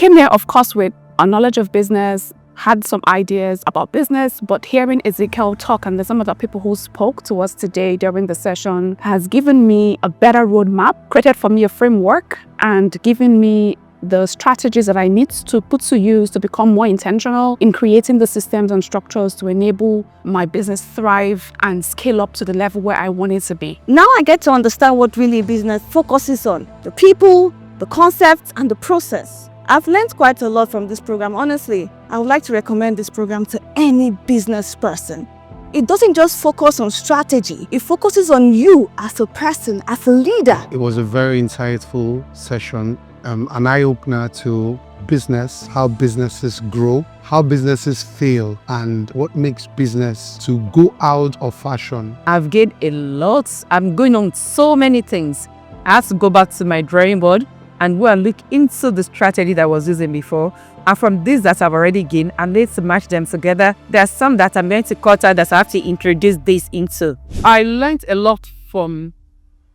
came here, of course, with a knowledge of business, had some ideas about business, but hearing Ezekiel talk and some of the people who spoke to us today during the session has given me a better roadmap, created for me a framework, and given me the strategies that I need to put to use to become more intentional in creating the systems and structures to enable my business thrive and scale up to the level where I want it to be. Now I get to understand what really business focuses on: the people, the concepts, and the process. I've learned quite a lot from this program. Honestly, I would like to recommend this program to any business person. It doesn't just focus on strategy, it focuses on you as a person, as a leader. It was a very insightful session, an eye-opener to business, how businesses grow, how businesses fail, and what makes business to go out of fashion. I've gained a lot. I'm going on so many things. I have to go back to my drawing board and go and look into the strategy that I was using before. And from this that I've already gained, I'm going to match them together. There are some that I'm going to cut out that I have to introduce this into. I learned a lot from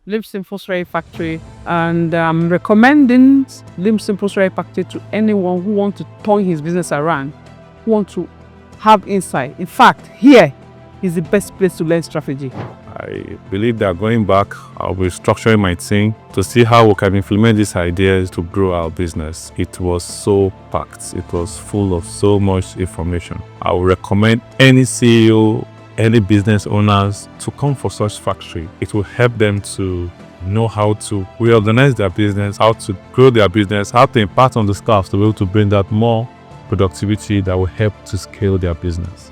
LIMBsimple Soiree Factory, and I'm recommending LIMBsimple Soiree Factory to anyone who wants to turn his business around, who wants to have insight. In fact, here is the best place to learn strategy. I believe that going back, I'll be structuring my team to see how we can implement these ideas to grow our business. It was so packed. It was full of so much information. I would recommend any CEO, any business owners to come for such factory. It will help them to know how to reorganize their business, how to grow their business, how to impact on the staff to be able to bring that more productivity that will help to scale their business.